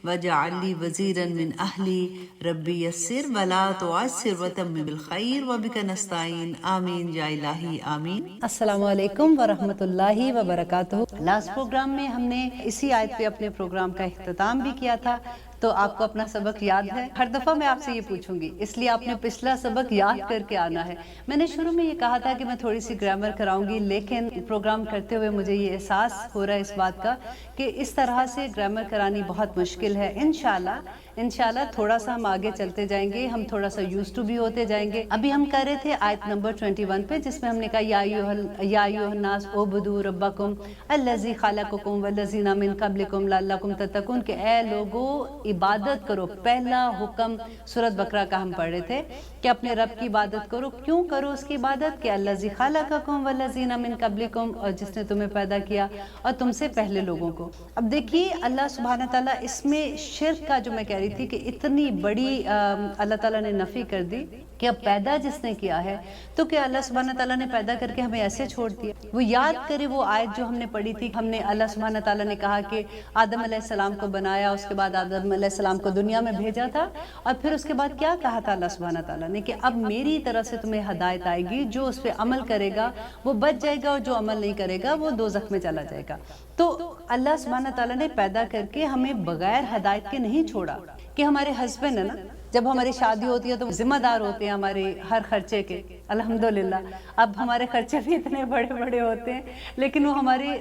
وجعل لی وزیرا من اہلی ربی یسر ولا تعسر وتمم بالخیر وبک نستعین آمین یا الہی آمین۔ السلام علیکم ورحمۃ اللہ وبرکاتہ۔ لاسٹ پروگرام میں ہم نے اسی آیت پہ اپنے پروگرام کا اختتام بھی کیا تھا، تو آپ کو اپنا سبق یاد ہے؟ ہر دفعہ میں آپ سے یہ پوچھوں گی، اس لیے آپ نے پچھلا سبق یاد کر کے آنا ہے۔ میں نے شروع میں یہ کہا تھا کہ میں تھوڑی سی گرامر کراؤں گی، لیکن پروگرام کرتے ہوئے مجھے یہ احساس ہو رہا ہے اس بات کا کہ اس طرح سے گرامر کرانی بہت مشکل ہے۔ انشاءاللہ تھوڑا سا ہم آگے چلتے جائیں گے، ہم تھوڑا سا یوز ٹو بھی ہوتے جائیں گے۔ ابھی ہم کر رہے تھے آیت نمبر 21 پہ، جس میں ہم نے کہا یا ایھا الناس اعبدوا ربکم الذی خلقکم والذین من قبلکم لعلکم تتقون، کہ اے لوگو عبادت کرو۔ پہلا حکم سورۃ بقرہ کا ہم پڑھ رہے تھے کہ اپنے رب کی عبادت کرو۔ کیوں کرو اس کی عبادت؟ کہ الذی خلقکم والذین من قبلکم، اور جس نے تمہیں پیدا کیا اور تم سے پہلے لوگوں کو۔ اب دیکھیے اللہ سبحانہ تعالیٰ اس میں شرک کا جو میں کہہ رہی تھی کہ اتنی بڑی اللہ تعالیٰ نے نفی کر دی کہ اب پیدا جس نے کیا ہے، تو کیا اللہ سبحانہ تعالیٰ نے پیدا کر کے ہمیں ایسے چھوڑ دیا؟ وہ یاد کرے وہ آیت جو ہم نے پڑھی تھی، ہم نے اللہ سبحانہ تعالیٰ نے کہا کہ آدم علیہ السلام کو بنایا، اس کے بعد آدم علیہ السلام کو دنیا میں بھیجا تھا، اور پھر اس کے بعد کیا کہا تھا اللہ سبحانہ تعالیٰ نے کہ اب میری طرف سے تمہیں ہدایت آئے گی، جو اس پہ عمل کرے گا وہ بچ جائے گا، اور جو عمل نہیں کرے گا وہ دوزخ میں چلا جائے گا۔ تو اللہ سبحانہ تعالیٰ نے پیدا کر کے ہمیں بغیر ہدایت کے نہیں چھوڑا۔ کہ ہمارے ہسبینڈ ہے نا، جب ہماری شادی ہوتی ہے تو ذمہ دار ہوتے ہیں ہمارے ہر خرچے کے، الحمدللہ۔ اب ہمارے خرچے بھی اتنے بڑے بڑے ہوتے ہیں، لیکن وہ ہمارے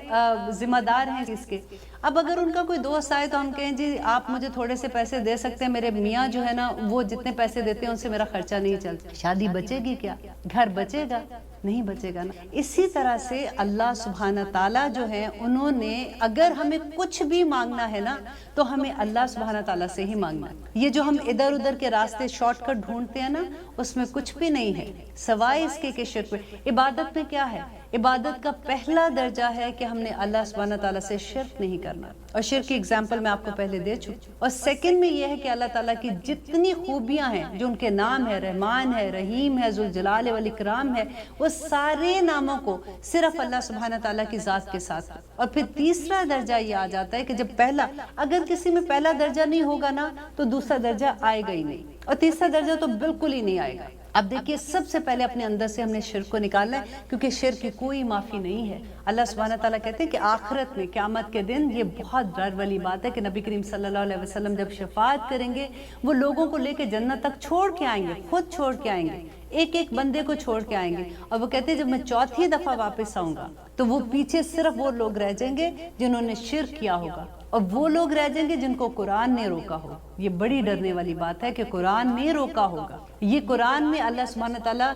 ذمہ دار ہیں اس کے۔ اب اگر ان کا کوئی دوست آئے تو ہم کہیں جی آپ مجھے تھوڑے سے پیسے دے سکتے ہیں، میرے میاں جو ہے نا وہ جتنے پیسے دیتے ہیں ان سے میرا خرچہ نہیں چلتا، شادی بچے گی کیا؟ گھر بچے گا؟ نہیں بچے گا نا۔ اسی طرح سے اللہ سبحانہ تعالیٰ جو ہے، انہوں نے اگر ہمیں کچھ بھی مانگنا ہے نا تو ہمیں اللہ سبحانہ تعالیٰ سے ہی مانگنا ہے۔ یہ جو ہم ادھر ادھر کے راستے شارٹ کٹ ڈھونڈتے ہیں نا، اس میں کچھ بھی نہیں ہے سوائے اس کے کہ شرک میں۔ عبادت میں کیا ہے؟ عبادت کا پہلا درجہ ہے کہ ہم نے اللہ سبحانہ تعالیٰ سے شرک نہیں کرنا، اور شرک کی اگزامپل میں آپ کو پہلے دے چکی۔ اور سیکنڈ میں یہ ہے کہ اللہ تعالیٰ کی جتنی خوبیاں ہیں، جو ان کے نام ہے، رحمان ہے، رحیم ہے، ذوالجلال والاکرام ہے، وہ سارے ناموں کو صرف اللہ سبحانہ تعالیٰ کی ذات کے ساتھ۔ اور پھر تیسرا درجہ یہ آ جاتا ہے کہ جب پہلا، اگر کسی میں پہلا درجہ نہیں ہوگا نا تو دوسرا درجہ آئے گا ہی نہیں، اور تیسرا درجہ تو بالکل ہی نہیں آئے گا۔ اب دیکھیے سب سے پہلے اپنے اندر سے ہم نے شرک کو نکالنا ہے، کیونکہ شرک کی کوئی معافی نہیں ہے۔ اللہ سبحانہ تعالیٰ کہتے ہیں کہ آخرت میں، قیامت کے دن، یہ بہت ڈر والی بات ہے کہ نبی کریم صلی اللہ علیہ وسلم جب شفاعت کریں گے، وہ لوگوں کو لے کے جنت تک چھوڑ کے آئیں گے، خود چھوڑ کے آئیں گے، ایک ایک بندے کو چھوڑ کے آئیں گے، اور وہ کہتے ہیں جب میں چوتھی دفعہ واپس آؤں گا تو وہ پیچھے صرف وہ لوگ رہ جائیں گے جنہوں نے شرک کیا ہوگا، اور وہ لوگ رہ جائیں گے جن کو قرآن نے روکا ہو۔ یہ بڑی ڈرنے والی بات ہے کہ قرآن نے روکا ہوگا۔ یہ قرآن میں اللہ سبحانہ تعالیٰ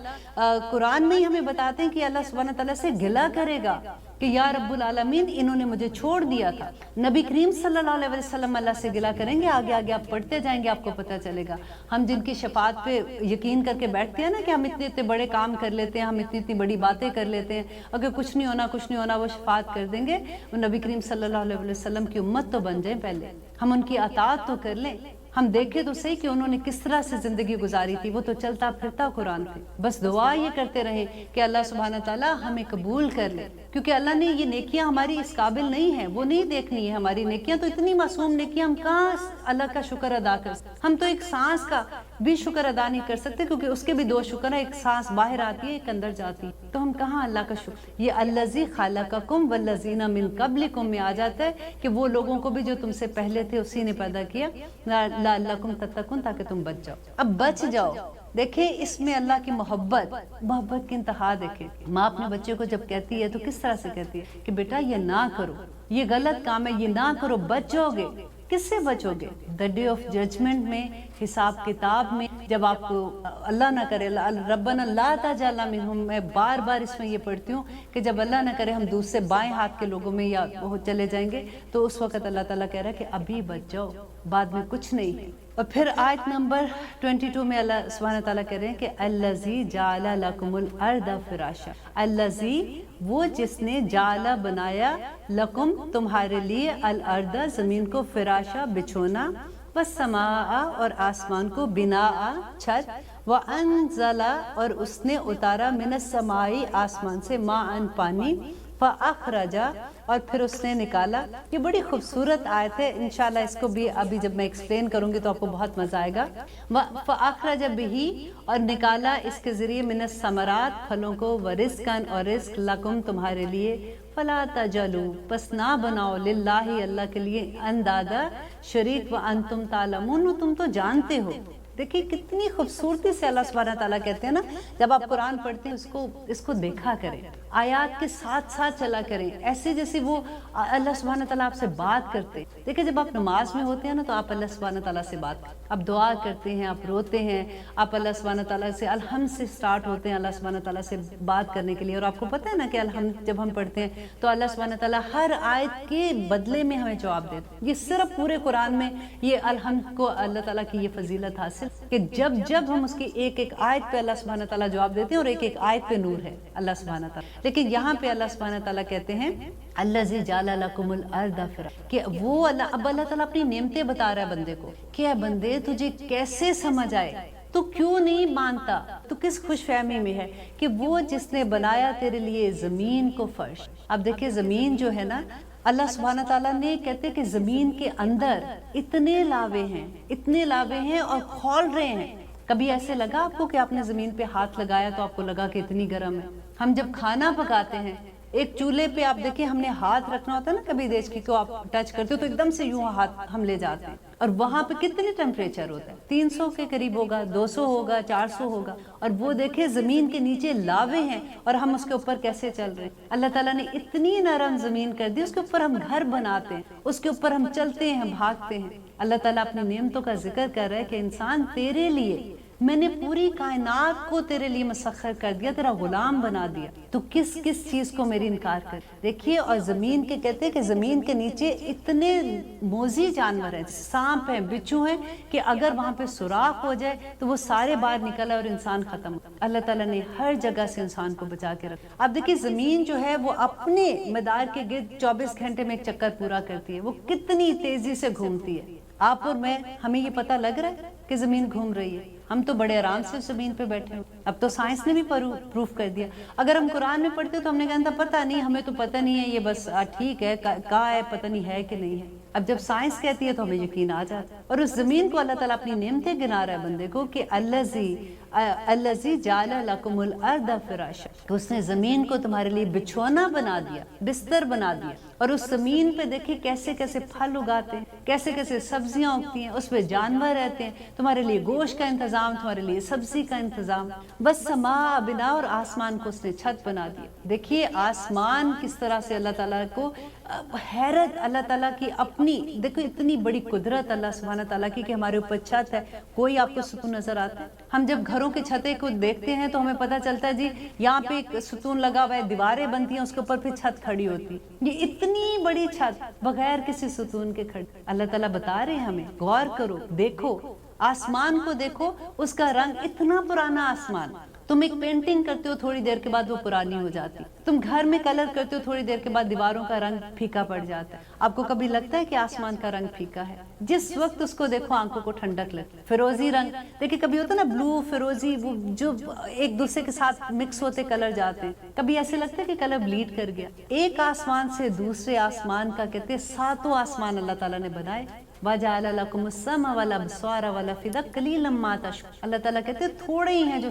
قرآن میں ہی ہمیں بتاتے ہیں کہ اللہ سبحانہ تعالیٰ سے گلہ کرے گا کہ یا رب العالمین انہوں نے مجھے چھوڑ دیا تھا۔ نبی کریم صلی اللہ علیہ وسلم اللہ سے گلہ کریں گے، آگے آگے آپ پڑھتے جائیں گے، آپ کو پتہ چلے گا۔ ہم جن کی شفاعت پہ یقین کر کے بیٹھتے ہیں نا کہ ہم اتنے اتنے بڑے کام کر لیتے ہیں، ہم اتنی اتنی بڑی باتیں کر لیتے ہیں، اگر کچھ نہیں ہونا کچھ نہیں ہونا، وہ شفاعت کر دیں گے۔ وہ نبی کریم صلی اللہ علیہ وسلم کی امت تو بن جائیں، پہلے ہم ان کی اطاعت تو کر لیں، ہم دیکھیں تو صحیح کہ انہوں نے کس طرح سے زندگی گزاری تھی، وہ تو چلتا پھرتا قرآن تھے۔ بس دعا یہ کرتے رہیں کہ اللہ سبحانہ تعالیٰ ہمیں قبول کر لے، کیونکہ اللہ نے یہ نیکیاں ہماری اس قابل نہیں ہیں، وہ نہیں دیکھنی ہے ہماری نیکیاں، تو اتنی معصوم نیکیاں ہم کہاں اللہ کا شکر ادا کر سکتے؟ ہم تو ایک سانس کا بھی شکر ادا نہیں کر سکتے، کیونکہ اس کے بھی دو شکر ہیں، ایک سانس باہر آتی ہے، ایک اندر جاتی ہے، تو ہم کہاں اللہ کا شکر۔ یہ الذی خلقکم والذین من قبلکم میں آ جاتا ہے کہ وہ لوگوں کو بھی جو تم سے پہلے تھے اسی نے پیدا کیا، لعلکم تتقون، تاکہ تم بچ جاؤ۔ اب بچ جاؤ، دیکھیں اس میں اللہ کی محبت کی انتہا دیکھیں۔ ماں اپنے بچے کو جب کہتی ہے تو کس طرح سے کہتی ہے کہ بیٹا یہ نہ کرو، یہ غلط کام ہے، یہ نہ کرو، بچ جاؤ گے۔ کس سے بچو گے؟ دا ڈے آف ججمنٹ میں، حساب کتاب میں، جب آپ کو اللہ نہ کرے ربنا لا تجعلنا منہم، میں بار بار اس میں یہ پڑھتی ہوں کہ جب اللہ نہ کرے ہم دوسرے بائیں ہاتھ کے لوگوں میں یا وہ چلے جائیں گے، تو اس وقت اللہ تعالیٰ کہہ رہا ہے کہ ابھی بچ جاؤ، بعد میں کچھ نہیں ہے۔ اور پھر آیت نمبر 22 میں اللہ سبحانہ تعالیٰ کہہ رہے ہیں کہ الذی جعل لکم الارض فراشا، الذی وہ جس نے جعل بنایا، لکم تمہارے لیے، الارض زمین کو، فراشا بچھونا، والسماء اور آسمان کو، بناء چھت، وانزل اور اس نے اتارا، من السماء آسمان سے، ماء پانی، فاخرج اور پھر اس نے نکالا. یہ بڑی خوبصورت آیت ہے, انشاءاللہ اس کو بھی ابھی جب میں ایکسپلین کروں گی تو آپ کو بہت مزہ آئے گا. فَأَخْرَجَ بِهِ, اور نکالا اس کے ذریعے, مِنَ الثَّمَرَاتِ, پھلوں کو, وَرِزْقًا, اور رزق, لَكُمْ, تمہارے لیے, فَلَا تَجْعَلُوا, پس نہ بناؤ, لِلَّهِ, اللہ کے لیے, اندادا, شریک, وَأَنْتُمْ تَعْلَمُونَ, تم تو جانتے ہو. دیکھیے کتنی خوبصورتی سے اللہ سبحانہ تعالیٰ کہتے ہیں نا, جب آپ قرآن پڑھتے ہیں اس کو دیکھا کریں, آیات کے ساتھ ساتھ چلا کریں, ایسے جیسے وہ اللہ سبحانہ تعالیٰ آپ سے بات کرتے ہیں. دیکھیں جب آپ نماز میں ہوتے ہیں نا تو آپ اللہ سبحانہ تعالیٰ سے بات, آپ دعا کرتے ہیں, آپ روتے ہیں, آپ اللہ سبحانہ تعالیٰ سے الحمد سے سٹارٹ ہوتے ہیں اللہ سبحانہ تعالیٰ سے بات کرنے کے لیے. اور آپ کو پتہ ہے نا کہ الحمد جب ہم پڑھتے ہیں تو اللہ سبحانہ تعالیٰ ہر آیت کے بدلے میں ہمیں جواب دیتے ہیں. یہ صرف پورے قرآن میں یہ الحمد کو اللہ تعالیٰ کی یہ فضیلت حاصل کہ جب ہم اس کی ایک ایک آیت پہ اللہ سبحانہ تعالیٰ جواب دیتے ہیں, اور ایک ایک آیت پہ نور ہے اللہ سبحانہ تعالیٰ. لیکن یہاں پہ اللہ سبحانہ تعالیٰ کہتے ہیں الذی جعل لکم الارض فراشا, کہ وہ اب اللہ تعالیٰ اپنی نعمتیں بتا رہا ہے بندے کو کہ اے بندے تجھے کیسے سمجھ آئے, تو کیوں نہیں مانتا, تو کس خوش فہمی میں ہے کہ وہ جس نے بنایا تیرے لیے زمین کو فرش. اب دیکھیں زمین جو ہے نا, اللہ سبحانہ تعالیٰ نے کہتے کہ زمین کے اندر اتنے لاوے ہیں اور کھول رہے ہیں. کبھی ایسے لگا آپ کو کہ آپ نے زمین پہ ہاتھ لگایا تو آپ کو لگا کہ اتنی گرم ہے؟ ہم جب کھانا پکاتے ہیں ایک چولہے پہ, آپ دیکھیں ہم نے ہاتھ رکھنا ہوتا ہے نا, کبھی دیش کی کو آپ ٹچ کرتے ہو تو ایک دم سے یوں ہاتھ ہم لے جاتے ہیں, اور وہاں پہ کتنے ٹیمپریچر ہوتا ہے, 300 کے قریب ہوگا, 200 ہوگا, 400 ہوگا. اور وہ دیکھیں زمین کے نیچے لاوے ہیں اور ہم اس کے اوپر کیسے چل رہے ہیں. اللہ تعالیٰ نے اتنی نرم زمین کر دی, اس کے اوپر ہم گھر بناتے ہیں, اس کے اوپر ہم چلتے ہیں, بھاگتے ہیں. اللہ تعالیٰ اپنی نعمتوں کا ذکر کر رہا ہے کہ انسان تیرے لیے میں نے پوری کائنات کو تیرے لیے مسخر کر دیا, تیرا غلام بنا دیا, تو کس چیز کو میری انکار کر. دیکھیے, اور زمین کے کہتے ہیں کہ زمین کے نیچے اتنے موذی جانور ہیں, سانپ ہیں, بچھو ہیں, کہ اگر وہاں پہ سوراخ ہو جائے تو وہ سارے باہر نکل اور انسان ختم. اللہ تعالیٰ نے ہر جگہ سے انسان کو بچا کے رکھا. اب دیکھیے زمین جو ہے وہ اپنے مدار کے گرد 24 گھنٹے میں ایک چکر پورا کرتی ہے, وہ کتنی تیزی سے گھومتی ہے. آپ اور میں, ہمیں یہ پتہ لگ رہا ہے کہ زمین گھوم رہی ہے, ہم تو بڑے آرام سے زمین پہ بیٹھے ہیں. اب تو سائنس نے بھی پروف کر دیا. اگر ہم قرآن میں پڑھتے تو ہم نے کہا تھا پتہ نہیں, ہمیں تو پتہ نہیں ہے, یہ بس ٹھیک ہے, کہا ہے, پتہ نہیں ہے کہ نہیں ہے. اب جب سائنس کہتی ہے تو ہمیں یقین آ جاتا ہے. اور اس زمین کو اللہ تعالیٰ اپنی نعمتیں گنا رہا ہے بندے کو کہ الذی جعل لکم الارض فراشا, کہ اس نے زمین کو تمہارے لیے بچھونا بنا دیا, بستر بنا دیا. اور اس زمین پہ دیکھیں کیسے کیسے پھل اگاتے ہیں, کیسے کیسے سبزیاں اگتی ہیں, اس پہ جانور رہتے ہیں, تمہارے لیے گوشت کا انتظام, تمہارے لیے سبزی کا انتظام. بس سما بنا, اور آسمان کو اس نے چھت بنا دیا. دیکھیے آسمان کس طرح سے اللہ تعالیٰ کو حیرت, اللہ تعالیٰ کی اپنی, دیکھو اتنی بڑی قدرت اللہ سبحانہ تعالیٰ کی کہ ہمارے اوپر چھت ہے. کوئی آپ کو ستون نظر آتا ہے؟ ہم جب گھروں کے چھتے کو دیکھتے ہیں تو ہمیں پتہ چلتا ہے جی یہاں پہ ایک ستون لگا ہوا ہے, دیواریں بنتی ہیں, اس کے اوپر پھر چھت کھڑی ہوتی. یہ اتنی بڑی چھت بغیر کسی ستون کے کھڑی. اللہ تعالیٰ بتا رہے ہیں ہمیں, غور کرو, دیکھو آسمان کو, دیکھو اس کا رنگ, اتنا پرانا آسمان. تم ایک پینٹنگ کرتے ہو, تھوڑی دیر کے بعد وہ پرانی ہو جاتی. تم گھر میں کلر کرتے ہو, تھوڑی دیر کے بعد دیواروں کا رنگ پھیکا پڑ جاتا ہے. آپ کو کبھی لگتا ہے کہ آسمان کا رنگ پھیکا ہے؟ جس وقت اس کو دیکھو آنکھوں کو ٹھنڈک لگتی. فیروزی رنگ دیکھیں, کبھی ہوتا ہے نا بلو, فیروزی, وہ جو ایک دوسرے کے ساتھ مکس ہوتے کلر جاتے ہیں. کبھی ایسے لگتا ہے کہ کلر بلیڈ کر گیا. ایک آسمان سے دوسرے آسمان کا کہتے ہیں 7 آسمان اللہ تعالیٰ نے بنائے. وَجَعَلَ لَكُمُ السَّمْعَ وَالْأَبْصَارَ وَالْأَفْئِدَةَ قَلِيلًا مَا تَشْكُرُونَ. اللہ تعالیٰ کہتے ہیں تھوڑے ہی ہیں جو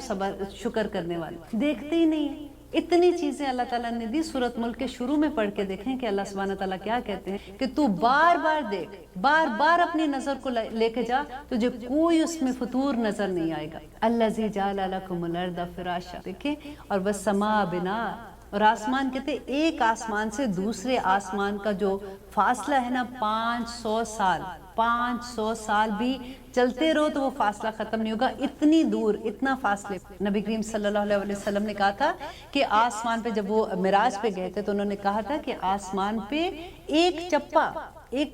شکر کرنے والے, دیکھتے ہی نہیں ہیں. اتنی چیزیں اللہ تعالیٰ نے دی. سورۃ ملک کے شروع میں پڑھ کے دیکھیں کہ اللہ سبحانہ تعالیٰ کیا کہتے ہیں کہ تو بار بار دیکھ, بار بار اپنی نظر کو لے کے جا, تجھے کوئی اس میں فطور نظر نہیں آئے گا. الذی جعل لکم الارض فراشا, دیکھیں, اور والسماء بناء, اور آسمان کہتے ہیں ایک آسمان سے دوسرے آسمان کا جو فاصلہ ہے نا 500 سال, 500 سال بھی چلتے رہو تو وہ فاصلہ ختم نہیں ہوگا. اتنی دور, اتنا فاصلے. نبی کریم صلی اللہ علیہ وسلم نے کہا تھا کہ آسمان پہ جب وہ معراج پہ گئے تھے تو انہوں نے کہا تھا کہ آسمان پہ ایک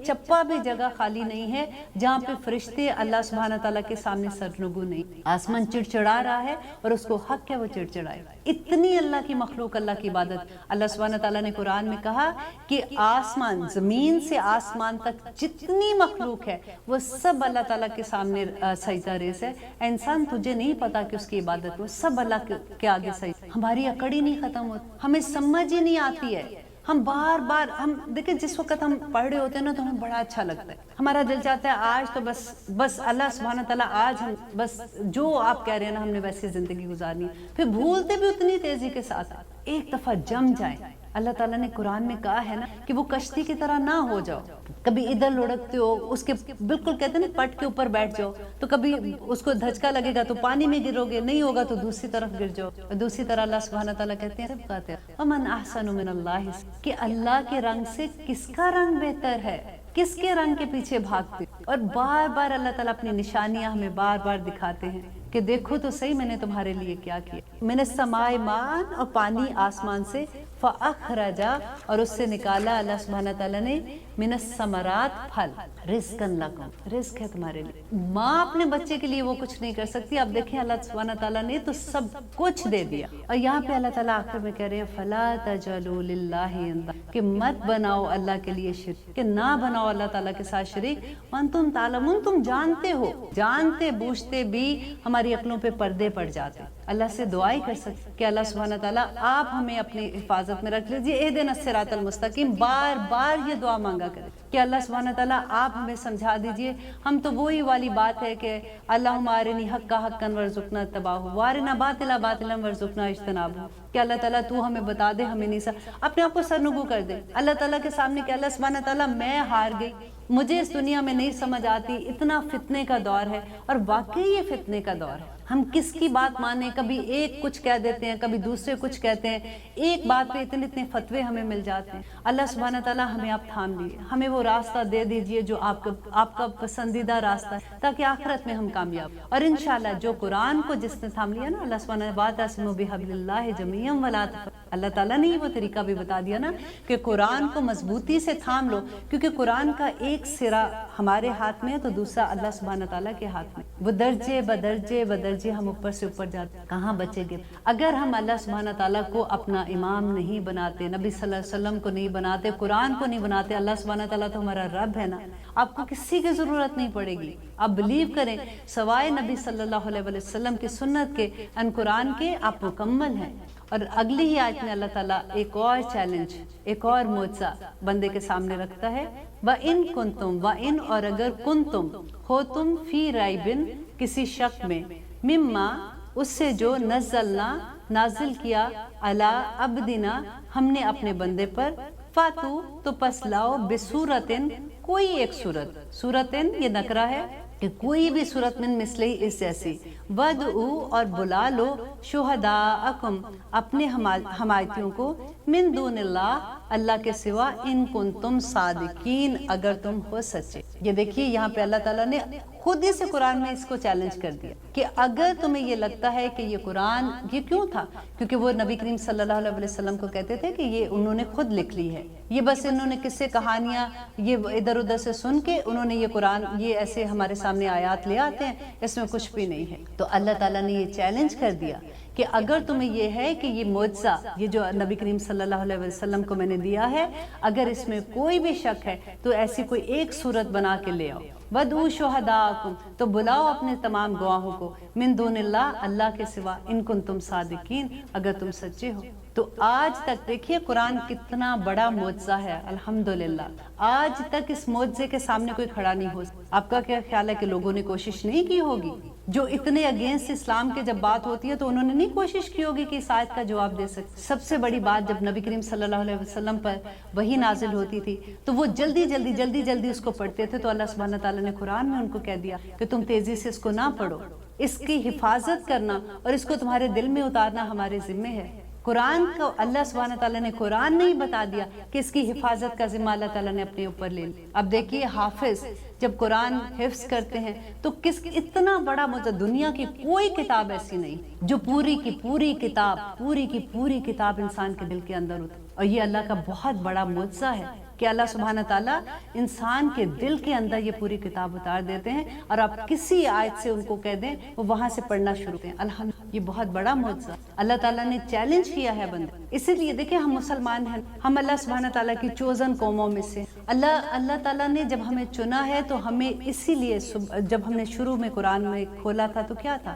چپا بھی جگہ خالی نہیں ہے جہاں پہ فرشتے اللہ سبحانہ تعالیٰ کے سامنے سرنگو نہیں. آسمان چڑچڑا رہا ہے اور اس کو حق ہے وہ چڑچڑائے. اتنی اللہ کی مخلوق, اللہ کی عبادت. اللہ سبحانہ تعالیٰ نے قرآن میں کہا کہ آسمان, زمین سے آسمان تک جتنی مخلوق ہے وہ سب اللہ تعالیٰ کے سامنے سجدہ ریز ہے. انسان تجھے نہیں پتا کہ اس کی عبادت, وہ سب اللہ کے آگے سجدہ. ہماری عقل ہی نہیں ختم ہوتی, ہمیں سمجھ ہی نہیں آتی ہے, ہم بار بار ہم دیکھیں جس وقت ہم پڑھ رہے ہوتے ہیں نا تو ہمیں بڑا اچھا لگتا ہے، ہمارا دل چاہتا ہے آج تو بس اللہ سبحانہ تعالیٰ آج ہم بس جو آپ کہہ رہے ہیں نا ہم نے ویسی زندگی گزارنی، پھر بھولتے بھی اتنی تیزی کے ساتھ، ایک دفعہ جم جائیں۔ اللہ تعالیٰ نے قرآن میں کہا ہے نا کہ وہ کشتی کی طرح نہ ہو جاؤ، کبھی ادھر لڑکتے ہو اس کے بالکل کہتے ہیں نا پٹ کے اوپر بیٹھ جاؤ، تو کبھی اس کو دھچکا لگے گا تو پانی میں گرو گے، نہیں ہوگا تو دوسری طرف گر جاؤ۔ اور دوسری طرح اللہ سبحانہ تعالیٰ کہتے ہیں وَمَنْ أَحْسَنُ مِنَ اللَّهِ کہ اللہ کے رنگ سے کس کا رنگ بہتر ہے، کس کے رنگ کے پیچھے بھاگتے۔ اور بار بار اللہ تعالیٰ اپنی نشانیاں ہمیں بار بار دکھاتے ہیں کہ دیکھو تو صحیح میں نے تمہارے لیے کیا کیا۔ میں نے سمائے مان اور پانی آسمان سے فَأَخْرَجَ اور اس سے نکالا اللہ سبحانہ تعالیٰ نے من الثمرات پھل، رزقاً لکم رزق ہے تمہارے لیے۔ ماں اپنے بچے کے لیے وہ کچھ نہیں کر سکتی، اب دیکھیں اللہ سبحانہ تعالیٰ نے تو سب کچھ دے دیا۔ اور یہاں پہ اللہ تعالیٰ آخر میں کہہ رہے ہیں فَلَا تَجْعَلُوا لِلَّهِ أَنْدَادًا کہ مت بناؤ اللہ کے لیے شریک، کہ نہ بناؤ اللہ تعالیٰ کے ساتھ شریک، وَأَنْتُمْ تَعْلَمُونَ تم جانتے ہو، جانتے بوجھتے بھی ہماری عقلوں پہ پردے پڑ جاتے۔ اللہ سے دعائی کر سکتے کہ اللہ سبحانہ تعالیٰ آپ ہمیں اپنی حفاظت میں رکھ لیجیے، اہدنا الصراط المستقیم، بار بار یہ دعا مانگا کریں کہ اللہ سبحانہ تعالیٰ آپ ہمیں سمجھا دیجئے۔ ہم تو وہی والی بات ہے کہ اللہم ارنی حقا حقا وارزقنا اتباعہ وارنا باطلا باطلا وارزقنا اجتنابہ، کہ اللہ تعالیٰ تو ہمیں بتا دے، ہمیں نہیں اپنے آپ کو سرنگو کر دے اللہ تعالیٰ کے سامنے کہ اللہ سبحانہ تعالیٰ میں ہار گئی، مجھے اس دنیا میں نہیں سمجھ آتی، اتنا فتنے کا دور ہے، اور واقعی یہ فتنے کا دور ہے۔ ہم کس کی بات مانیں، کبھی ایک کچھ کہہ دیتے ہیں، کبھی دوسرے کچھ کہتے ہیں، ایک بات پہ اتنے اتنے فتوے ہمیں مل جاتے ہیں۔ اللہ سبحانہ تعالیٰ ہمیں آپ تھام لیجیے، ہمیں وہ راستہ دے دیجئے جو آپ کا پسندیدہ راستہ ہے، تاکہ آخرت میں ہم کامیاب۔ اور انشاءاللہ جو قرآن کو جس نے تھام لیا نا، اللہ سبحانہ وَاعْتَصِمُوا بِحَبْلِ اللَّهِ جَمِيعًا وَلَا تَفَرَّقُوا، اللہ تعالیٰ نے وہ طریقہ بھی بتا دیا نا کہ قرآن کو مضبوطی سے تھام لو، کیونکہ قرآن کا ایک سرا ہمارے ہاتھ میں ہے تو دوسرا اللہ سبحانہ تعالیٰ کے ہاتھ میں، وہ درجے بدرجے ہم اوپر سے اوپر جاتے، کہاں بچیں گے اگر ہم اللہ سبحانہ تعالیٰ کو اپنا امام نہیں بناتے، نبی صلی اللہ علیہ وسلم کو نہیں بناتے، قرآن کو نہیں بناتے۔ اللہ سبحانہ تعالیٰ تو ہمارا رب ہے نا، آپ کو کسی کی ضرورت نہیں پڑے گی، آپ بلیو کریں، سوائے نبی صلی اللہ علیہ وسلم کی سنت کے ان قرآن کے آپ مکمل ہیں۔ اور اگلی ہی آیت میں اللہ تعالیٰ ایک اور چیلنج، ایک اور معجزہ بندے کے سامنے رکھتا ہے، وَإِن كُنتُم وَإِن اور اگر کنتم ہو تم فی ریبن کسی شک میں، مما اس سے جو نزلنا نازل کیا علی عبدنا ہم نے اپنے بندے پر، فاتو تو پس لاؤ بصورتن کوئی ایک صورت، صورتن یہ نکرہ ہے کہ کوئی بھی صورت من مثلی اس جیسی، ودعو اور بلا لو شہداءکم اپنے حمایتیوں کو، من دون اللہ اللہ کے سوا، ان کنتم صادقین اگر تم ہو سچے۔ یہ دیکھیے یہاں پہ اللہ تعالیٰ نے خود ہی سے قرآن میں اس کو چیلنج کر دیا کہ اگر تمہیں یہ لگتا ہے کہ یہ قرآن یہ کیوں تھا، کیونکہ وہ نبی کریم صلی اللہ علیہ وسلم کو کہتے تھے کہ یہ انہوں نے خود لکھ لی ہے، یہ بس انہوں نے قصے کہانیاں یہ ادھر ادھر سے سن کے انہوں نے یہ قرآن یہ ایسے ہمارے سامنے آیات لے آتے ہیں، اس میں کچھ بھی نہیں ہے۔ تو اللہ تعالیٰ نے یہ چیلنج کر دیا کہ اگر تمہیں یہ ہے کہ یہ معجزہ یہ جو نبی کریم صلی اللہ علیہ وسلم کو میں نے دیا ہے، اگر اس میں کوئی بھی شک ہے تو ایسی کوئی ایک صورت بنا کے لے آؤ، وَدْعُوا شُهَدَاءَكُمْ تو بلاؤ اپنے تمام گواہوں کو، من دون اللہ اللہ کے سوا، ان کنتم صادقین اگر تم سچے ہو۔ تو آج تک دیکھیے قرآن کتنا بڑا معجزہ ہے، الحمدللہ آج تک اس معجزے کے سامنے کوئی کھڑا نہیں ہو۔ آپ کا کیا خیال ہے کہ لوگوں نے کوشش نہیں کی ہوگی؟ جو اتنے اگینسٹ اسلام کے جب بات ہوتی ہے تو انہوں نے نہیں کوشش کی ہوگی کہ اس آیت کا جواب دے سکتے۔ سب سے بڑی بات جب نبی کریم صلی اللہ علیہ وسلم پر وحی نازل ہوتی تھی تو وہ جلدی اس کو پڑھتے تھے، تو اللہ سبحانہ تعالیٰ نے قرآن میں ان کو کہہ دیا کہ تم تیزی سے اس کو نہ پڑھو، اس کی حفاظت کرنا اور اس کو تمہارے دل میں اتارنا ہمارے ذمے ہے۔ قرآن کو اللہ سبحانہ تعالیٰ نے قرآن نہیں بتا دیا کہ اس کی حفاظت کا ذمہ اللہ تعالیٰ نے اپنے اوپر لے لیا۔ اب دیکھیے حافظ جب قرآن حفظ کرتے ہیں تو اتنا بڑا معجزہ، دنیا کی کوئی کتاب ایسی نہیں جو پوری کی پوری کتاب انسان کے دل کے اندر ہوتی، اور یہ اللہ کا بہت بڑا معجزہ ہے کہ اللہ سبحانہ تعالیٰ انسان کے دل کے اندر یہ پوری کتاب اتار دیتے ہیں، اور آپ کسی آیت سے ان کو کہہ دیں وہ وہاں سے پڑھنا شروع کریں۔ الحمدللہ یہ بہت بڑا معجزہ اللہ تعالیٰ نے چیلنج کیا ہے بندے، اسی لیے دیکھیں ہم مسلمان ہیں، ہم اللہ سبحانہ تعالیٰ کی چوزن قوموں میں سے، اللہ تعالیٰ نے جب ہمیں چنا ہے تو ہمیں اسی لیے جب ہم نے شروع میں قرآن میں کھولا تھا تو کیا تھا،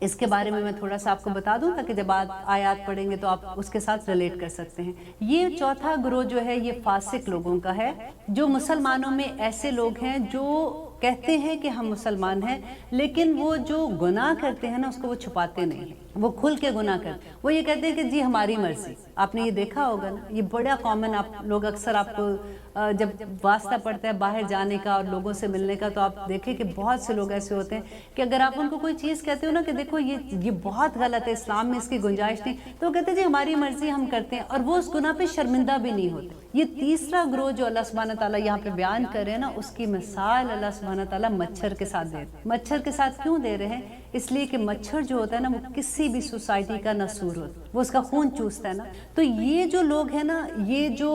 اس کے بارے میں تھوڑا سا آپ کو بتا دوں تاکہ جب آیات پڑھیں گے تو آپ اس کے ساتھ ریلیٹ کر سکتے ہیں۔ یہ چوتھا گروہ جو ہے یہ فاسق لوگوں کا ہے، جو مسلمانوں میں ایسے لوگ ہیں جو کہتے ہیں کہ ہم مسلمان ہیں، لیکن وہ جو گناہ کرتے ہیں نا اس کو وہ چھپاتے نہیں ہیں، وہ کھل کے گناہ کرتے ہیں۔ وہ یہ کہتے ہیں کہ جی ہماری مرضی۔ آپ نے یہ دیکھا ہوگا نا، یہ بڑا کامن، آپ لوگ اکثر آپ کو جب واسطہ پڑتا ہے باہر جانے کا اور لوگوں سے ملنے کا تو آپ دیکھیں کہ بہت سے لوگ ایسے ہوتے ہیں کہ اگر آپ ان کو کوئی چیز کہتے ہو نا کہ دیکھو یہ بہت غلط ہے، اسلام میں اس کی گنجائش نہیں، تو وہ کہتے ہیں جی ہماری مرضی ہم کرتے ہیں، اور وہ اس گناہ پہ شرمندہ بھی نہیں ہوتے۔ یہ تیسرا گروہ جو اللہ سبحانہ تعالیٰ یہاں پہ بیان کر رہے ہیں نا، اس کی مثال اللہ سبحانہ تعالیٰ مچھر کے ساتھ دے رہے ہیں۔ مچھر کے ساتھ کیوں دے رہے ہیں؟ اس لیے کہ مچھر جو ہوتا ہے نا وہ کسی بھی سوسائٹی کا نسور ہوتا ہے، وہ اس کا خون چوستا ہے نا۔ تو یہ جو لوگ ہیں نا، یہ جو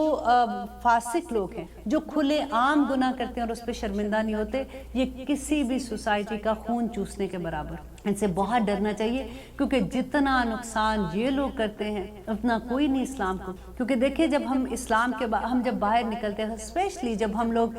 فاسق لوگ ہیں جو کھلے عام گناہ کرتے ہیں اور اس پہ شرمندہ نہیں ہوتے، یہ کسی بھی سوسائٹی کا خون چوسنے کے برابر۔ ان سے بہت ڈرنا چاہیے، کیونکہ جتنا نقصان یہ لوگ کرتے ہیں اتنا کوئی نہیں اسلام کو۔ کیونکہ دیکھیں جب ہم اسلام کے ہم جب باہر نکلتے ہیں، اسپیشلی جب ہم لوگ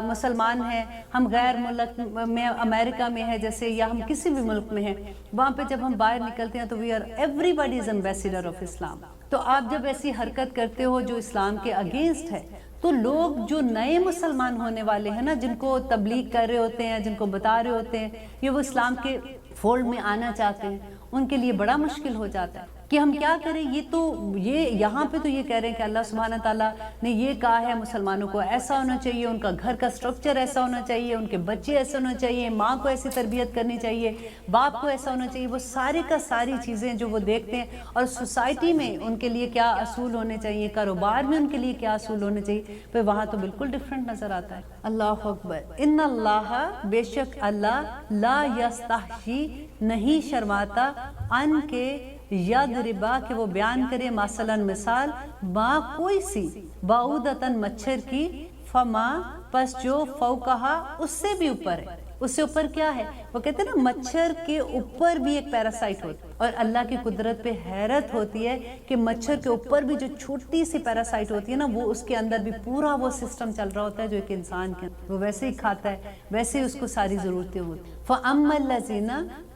مسلمان ہیں، ہم غیر ملک میں امریکہ میں ہے جیسے، یا ہم کسی بھی ملک میں ہیں، وہاں پہ جب ہم باہر نکلتے ہیں تو we are everybody is ambassador of Islam. تو آپ جب ایسی حرکت کرتے ہو جو اسلام کے اگینسٹ ہے، تو لوگ جو نئے مسلمان ہونے والے ہیں نا، جن کو تبلیغ کر رہے ہوتے ہیں، جن کو بتا رہے ہوتے ہیں یہ وہ اسلام کے فولڈ میں آنا چاہتے ہیں، ان کے لیے بڑا مشکل ہو جاتا ہے کہ ہم کیا کریں۔ یہ یہاں پہ تو یہ کہہ رہے ہیں کہ اللہ سبحانہ تعالیٰ نے یہ کہا ہے مسلمانوں کو ایسا ہونا چاہیے، ان کا گھر کا سٹرکچر ایسا ہونا چاہیے، ان کے بچے ایسا ہونا چاہیے، ماں کو ایسی تربیت کرنی چاہیے، باپ کو ایسا ہونا چاہیے۔ وہ سارے کا ساری چیزیں جو وہ دیکھتے ہیں، اور سوسائٹی میں ان کے لیے کیا اصول ہونے چاہیے، کاروبار میں ان کے لیے کیا اصول ہونے چاہیے، پھر وہاں تو بالکل ڈیفرنٹ نظر آتا ہے۔ اللہ اکبر۔ ان اللہ، بے شک اللہ، لا یستحیی، نہیں شرماتا، ان کے یضربا، کہ وہ بیان کرے، مثلاً مثال، ما کوئی سی، بعودتاً مچھر کی، فما، پس جو، فوقہا، اس سے بھی اوپر ہے۔ اس سے اوپر کیا ہے؟ وہ کہتے ہیں نا مچھر کے اوپر بھی ایک پیراسائٹ ہوتی ہے، اور اللہ کی قدرت پہ حیرت ہوتی ہے کہ مچھر کے اوپر بھی جو چھوٹی سی پیراسائٹ ہوتی ہے نا، وہ اس کے اندر بھی پورا وہ سسٹم چل رہا ہوتا ہے جو ایک انسان کے اندر، وہ ویسے ہی کھاتا ہے، ویسے ہی اس کو ساری ضرورتیں ہوتی۔ فَأَمَّا الَّذِينَ،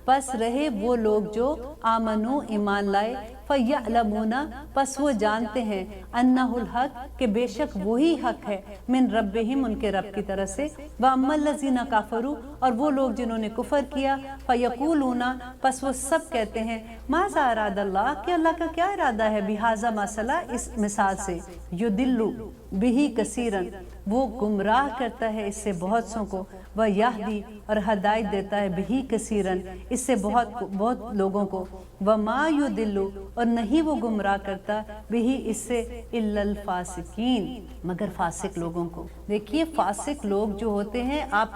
پس رہے وہ لوگ جو آمنو، ایمان لائے، فَيَعْلَمُونَ، پس وہ جانتے ہیں، أَنَّهُ الْحَقُّ، کہ بے شک وہی حق ہے، مِن ربہم، ان کے رب کی طرف سے، وَأَمَّا الَّذِينَ كَفَرُوا، اور وہ لوگ جنہوں نے کفر کیا، فَيَقُولُونَ، پس وہ سب کہتے ہیں، ماذا اراد اللہ، کہ اللہ کا کیا ارادہ ہے، بہذا مسئلہ، اس مثال سے، یضل بہ کثیرا، وہ گمراہ کرتا ہے اس سے بہت سوں کو، ویہدی، اور ہدایت دیتا ہے، بہ کثیرا، اس سے بہت لوگوں کو، وما یضل، اور نہیں وہ گمراہ کرتا، بہ، اس سے، الا الفاسقین، مگر فاسق لوگوں کو۔ دیکھیے فاسق لوگ جو ہوتے ہیں، آپ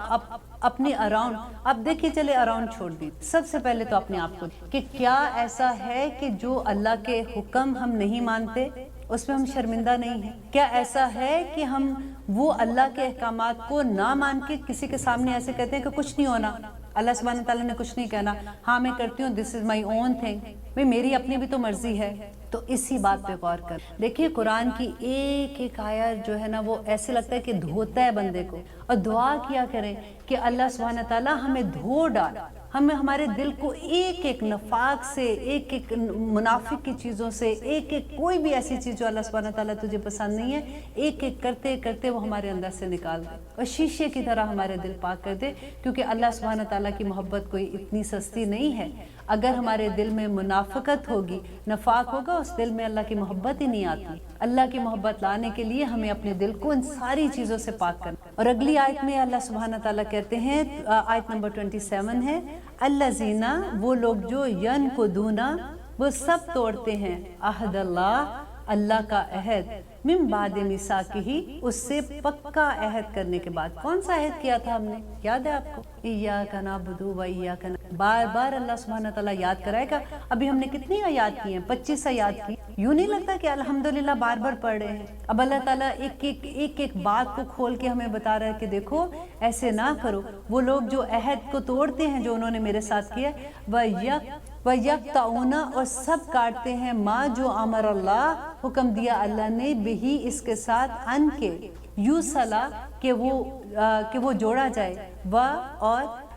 اپنے اراؤنڈ، آپ دیکھیے، چلے اراؤنڈ چھوڑ دی، سب سے پہلے تو اپنے آپ کو کہ کیا ایسا ہے کہ جو اللہ کے حکم ہم نہیں مانتے اس میں ہم شرمندہ نہیں ہیں؟ کیا ایسا ہے کہ ہم وہ اللہ کے احکامات کو نہ مان کے کسی کے سامنے ایسے کہتے ہیں کہ کچھ نہیں ہونا، اللہ سبحانہ تعالیٰ نے کچھ نہیں کہنا، ہاں میں کرتی ہوں، دس از مائی اون تھنگ، بھئی میری اپنی بھی تو مرضی ہے۔ تو اسی بات پہ غور کر، دیکھیے قرآن کی ایک ایک آیت جو ہے نا، وہ ایسے لگتا ہے کہ دھوتا ہے بندے کو، اور دعا کیا کریں کہ اللہ سبحانہ تعالیٰ ہمیں دھو ڈال، ہمیں ہمارے دل کو ایک ایک نفاق سے، ایک ایک منافق کی چیزوں سے، ایک ایک کوئی بھی ایسی چیز جو اللہ سبحانہ تعالیٰ تجھے پسند نہیں ہے، ایک ایک کرتے کرتے وہ ہمارے اندر سے نکال دے، اور شیشے کی طرح ہمارے دل پاک کر دے، کیونکہ اللہ سبحانہ تعالیٰ کی محبت کوئی اتنی سستی نہیں ہے۔ اگر ہمارے دل میں منافقت ہوگی، نفاق ہوگا، اس دل میں اللہ کی محبت ہی نہیں آتی۔ اللہ کی محبت لانے کے لیے ہمیں اپنے دل کو ان ساری چیزوں سے پاک کرنا۔ اور اگلی آیت میں اللہ سبحانہ تعالیٰ کہتے ہیں، آیت نمبر 27 ہے، الذین، وہ لوگ جو ینقضون، وہ سب توڑتے ہیں، عہد اللہ، اللہ کا عہد، من بعد میثاقہ، اس سے پکا عہد کرنے کے بعد۔ کون سا عہد کیا تھا ہم نے، یاد ہے آپ کو؟ ایاک نعبد و ایاک نستعین، بار بار اللہ سبحانہ تعالیٰ یاد کرائے گا۔ ابھی ہم نے کتنی آیات کی ہیں؟ 25 آیات کی۔ یوں نہیں لگتا کہ الحمدللہ بار بار پڑھ رہے ہیں؟ اب اللہ تعالیٰ ایک ایک بات کو کھول کے ہمیں بتا رہا ہے کہ دیکھو ایسے نہ کرو۔ وہ لوگ جو عہد کو توڑتے ہیں جو انہوں نے میرے ساتھ کیا، وَيَقْطَعُونَ، اور سب کاٹتے ہیں، ما، جو امر اللہ، حکم دیا اللہ نے، بہی، اس کے ساتھ، ان کے، یوصلا، کہ وہ جوڑا جائے، و، اور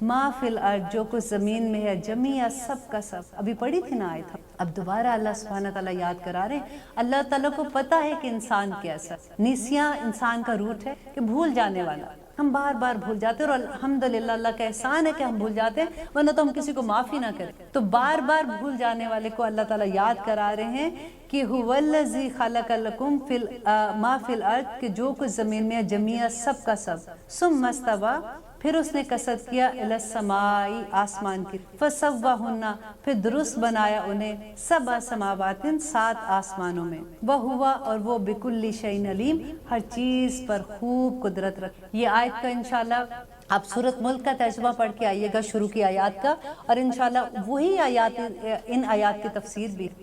ما فی الارض جو کچھ زمین میں ہے، جمیع سب کا سب، ابھی پڑھی تھی نا آیت ہم، اب دوبارہ اللہ سبحانہ تعالیٰ یاد کرا رہے ہیں۔ اللہ تعالیٰ کو پتہ ہے کہ انسان کیسا ہے، نیسیاں انسان کا روٹ ہے کہ بھول جانے والا، ہم بار بار بھول جاتے ہیں، اور الحمدللہ اللہ کا احسان ہے کہ ہم بھول جاتے ہیں، ورنہ تو ہم کسی کو معافی نہ کریں۔ تو بار بار بھول جانے والے کو اللہ تعالیٰ یاد کرا رہے ہیں کہ هو الذی خلق لکم ما فی الارض، کہ جو کچھ زمین میں ہے جمیع سب کا سب، ثم استوی، پھر اس نے قصد کیا الی السماء، آسمان کی، فسواہن، پھر درست بنایا انہیں، سبع سماوات، 7 آسمانوں میں، وہوا، اور وہ بکل شیء علیم، ہر چیز پر خوب قدرت رکھ۔ یہ آیت کا انشاءاللہ آپ سورۃ ملک کا ترجمہ پڑھ کے آئیے گا، شروع کی آیات کا، اور انشاءاللہ وہی آیات، ان آیات کی تفسیر بھی